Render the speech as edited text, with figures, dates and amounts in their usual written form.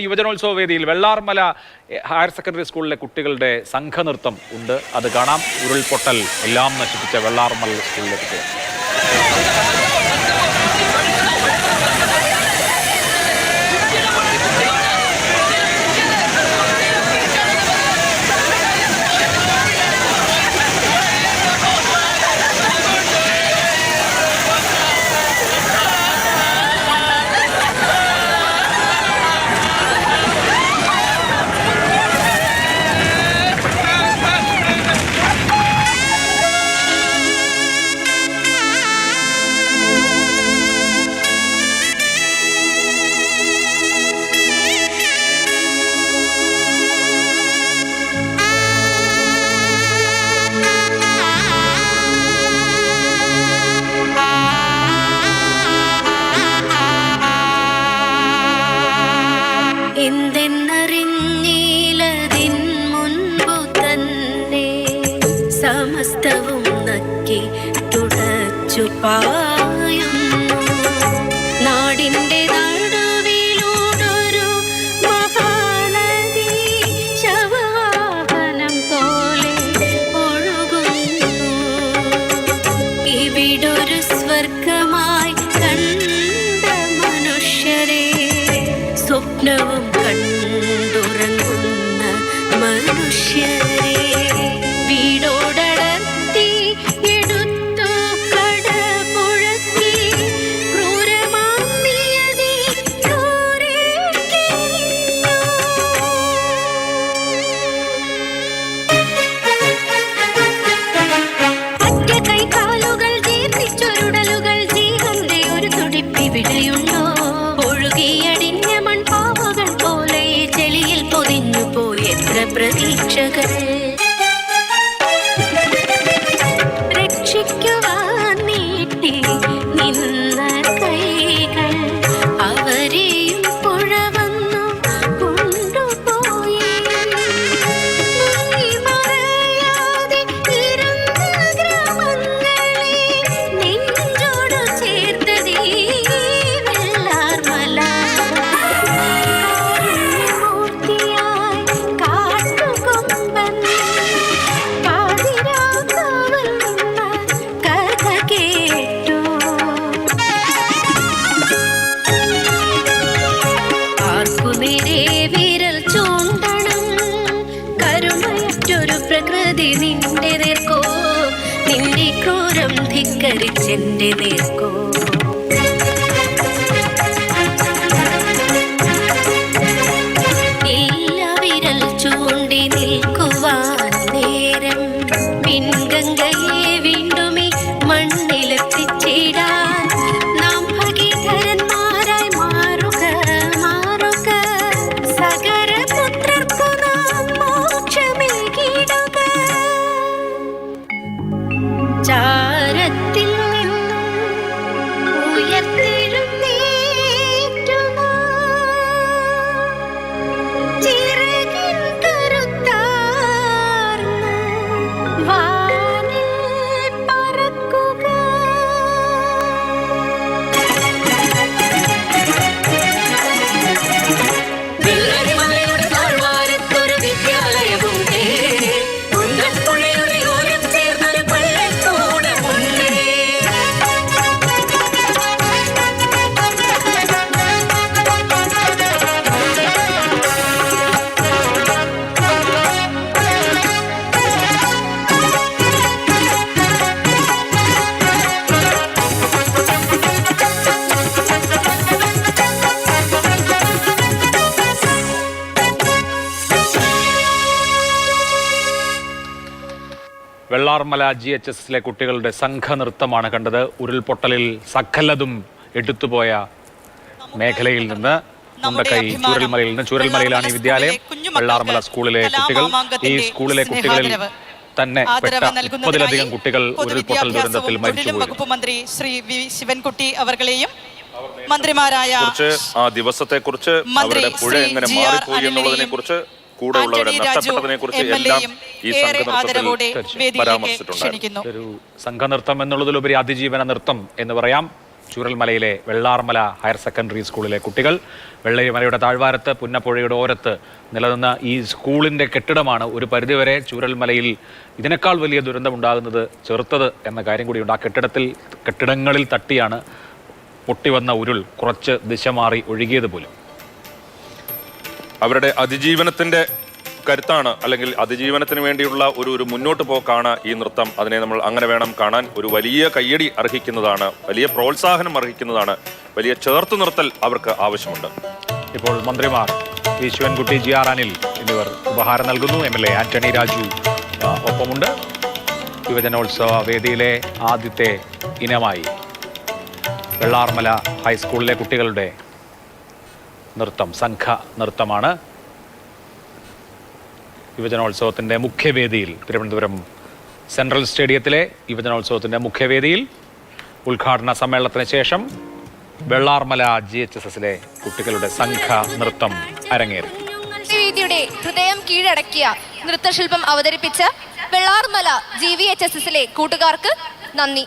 യുവജനോത്സവ വേദിയിൽ Vellarmala higher secondary സ്കൂളിലെ കുട്ടികളുടെ സംഘനൃത്തം ഉണ്ട്. അത് കാണാം. ഉരുൾപൊട്ടൽ എല്ലാം നശിപ്പിച്ച വെള്ളാർമല സ്കൂളിലെ കുട്ടികൾ. എന്തെന്നറിഞ്ഞീലതിൻ മുൻപു തന്നെ സമസ്തവും നക്കി തുടച്ചു പായുന്നു. നാടിൻ്റെ നടുവിലൂടൊരു മഹാനദി ശവവാഹനം പോലെ ഒഴുകുന്നു. ഇവിടൊരു സ്വർഗമായി കണ്ട മനുഷ്യരെ സ്വപ്നവും കണ്ടുറങ്ങുന്ന മനുഷ്യരെ വീടോടടർത്തി എടുത്തു കടപുഴക്കി ക്രൂരമാം നിയതി ക്രൂരീകരിക്കുന്നു. ഒറ്റ കൈകാലുകൾ ജീർണിച്ചൊരുടലുകൾ ജീവന്റെ ഒരു തുടിപ്പിവിടെയുണ്ടോ? ഒഴുകിയടിഞ്ഞ മൺപാവകൾ പോലെ ചെളിയിൽ പൊതിഞ്ഞു പോയി എത്ര പ്രതീക്ഷകൾ. രക്ഷിക്കുവാൻ നീട്ടി നിന്ന കൈകൾ അവരെയും പുഴ വന്നു കൊണ്ടുപോയി. മറയാതെ ഇരുന്ന ഗ്രാമങ്ങളെ നെഞ്ചോടു ചേർത്തതീ വെള്ളാർമല. മൂർത്തിയായി കാട്ടുകൊമ്പൻ പാതിരാക്കാവൽ നിന്ന കഥ കേട്ടു. ആർക്കുനേരെ വിരൽ ചൂണ്ടണം? കരുണയറ്റൊരു പ്രകൃതി നിന്റെ നേർക്കോ, നിന്റെ ക്രൂരം ധിക്കരിച്ചെന്റെ നേർക്കോ. ഇല്ല വിരൽ ചൂണ്ടി നിൽക്കുവാൻ നേരം. പിൻഗംഗയെ വീണ്ടും ഈ മണ്ണിലെത്തിച്ചിടാൻ നാം ഭഗീധരന്മാരായി മാറുക മാറുക. സകരപുത്രർക്കു നാം മോക്ഷമേകിടുക. ചാരത്തിൽ നിന്നും ഉയർത്തെഴുന്നേറ്റു നാം ചിറകിൻ കരുത്താർന്ന് വാനിൽ പറക്കുക. വെള്ളരിമലയുടെ താഴ്വാരത്തൊരു വിദ്യാലയമുണ്ട്. കുന്നപ്പുഴയുടെ ഓരം ചേർന്നൊരു പള്ളിക്കൂടമുണ്ട്. വെള്ളാർമല GHSലെ കുട്ടികളുടെ സംഘനൃത്തമാണ് കണ്ടത്. ഉരുൾപൊട്ടലിൽ സകലതും എടുത്തുപോയ മേഖലയിൽ നിന്ന് മുണ്ടക്കൈ ചൂരൽമലയിൽ നിന്ന്. ചൂരൽമലയിലാണ് ഈ വിദ്യാലയം. വെള്ളാർമല സ്കൂളിലെ കുട്ടികൾ, ഈ സ്കൂളിലെ കുട്ടികളിൽ തന്നെ പെട്ട 30-ലധികം കുട്ടികൾ ഉരുൾപൊട്ടൽ ദുരന്തത്തിൽ മരിച്ചു. വകുപ്പ് മന്ത്രി ശ്രീ വി ശിവൻകുട്ടി അവർകളെയും മന്ത്രിമാരായ ആ ദിവസത്തെ കുറിച്ച് അവരുടെ പുഴ എങ്ങനെ മാറിപ്പോയി എന്നുള്ളതിനെ കുറിച്ച് കൂടെ ഉള്ളവരെ നഷ്ടപ്പെട്ടതിനെ കുറിച്ച് എല്ലാം ഈ സംഘനൃത്തത്തിൽ പരാമർശിച്ചിട്ടുണ്ട്. ഒരു സംഘനൃത്തം എന്നുള്ളതിലുപരി അതിജീവന നൃത്തം എന്ന് പറയാം. ചൂരൽമലയിലെ വെള്ളാർമല ഹയർ സെക്കൻഡറി സ്കൂളിലെ കുട്ടികൾ. വെള്ളരിമലയുടെ താഴ്വാരത്ത് പുന്നപ്പുഴയുടെ ഓരത്ത് നിലനിന്ന ഈ സ്കൂളിൻ്റെ കെട്ടിടമാണ് ഒരു പരിധിവരെ ചൂരൽമലയിൽ ഇതിനേക്കാൾ വലിയ ദുരന്തമുണ്ടാകുന്നത് ചെറുത്തത് എന്ന കാര്യം കൂടിയുണ്ട്. ആ കെട്ടിടങ്ങളിൽ തട്ടിയാണ് പൊട്ടിവന്ന ഉരുൾ കുറച്ച് ദിശ മാറി ഒഴുകിയത് പോലും. അവരുടെ അതിജീവനത്തിന്റെ കരുത്താണ്, അല്ലെങ്കിൽ അതിജീവനത്തിന് വേണ്ടിയുള്ള ഒരു മുന്നോട്ട് പോക്കാണ് ഈ നൃത്തം. അതിനെ നമ്മൾ അങ്ങനെ വേണം കാണാൻ. ഒരു വലിയ കയ്യടി അർഹിക്കുന്നതാണ്, വലിയ പ്രോത്സാഹനം അർഹിക്കുന്നതാണ്, വലിയ ചേർത്ത് നിർത്തൽ അവർക്ക് ആവശ്യമുണ്ട്. ഇപ്പോൾ മന്ത്രിമാർ വി ശിവൻകുട്ടി, GR അനിൽ എന്നിവർ ഉപഹാരം നൽകുന്നു. MLA ആന്റണി രാജു ഒപ്പമുണ്ട്. യുവജനോത്സവ വേദിയിലെ ആദ്യത്തെ ഇനമായി വെള്ളാർമല ഹൈസ്കൂളിലെ കുട്ടികളുടെ നൃത്തം സംഘ നൃത്തമാണ്. യുവജനോത്സവത്തിൻ്റെ മുഖ്യവേദിയിൽ, തിരുവനന്തപുരം സെൻട്രൽ സ്റ്റേഡിയത്തിലെ യുവജനോത്സവത്തിൻ്റെ മുഖ്യവേദിയിൽ ഉദ്ഘാടന സമ്മേളനത്തിന് ശേഷം വെള്ളാർമല GHSSലെ കുട്ടികളുടെ സംഘ നൃത്തം അരങ്ങേറി. വേദിയുടെ ഹൃദയം കീഴടക്കിയ നൃത്തശില്പം അവതരിപ്പിച്ച വെള്ളാർമല GVHSSലെ കൂട്ടുകാർക്ക് നന്ദി.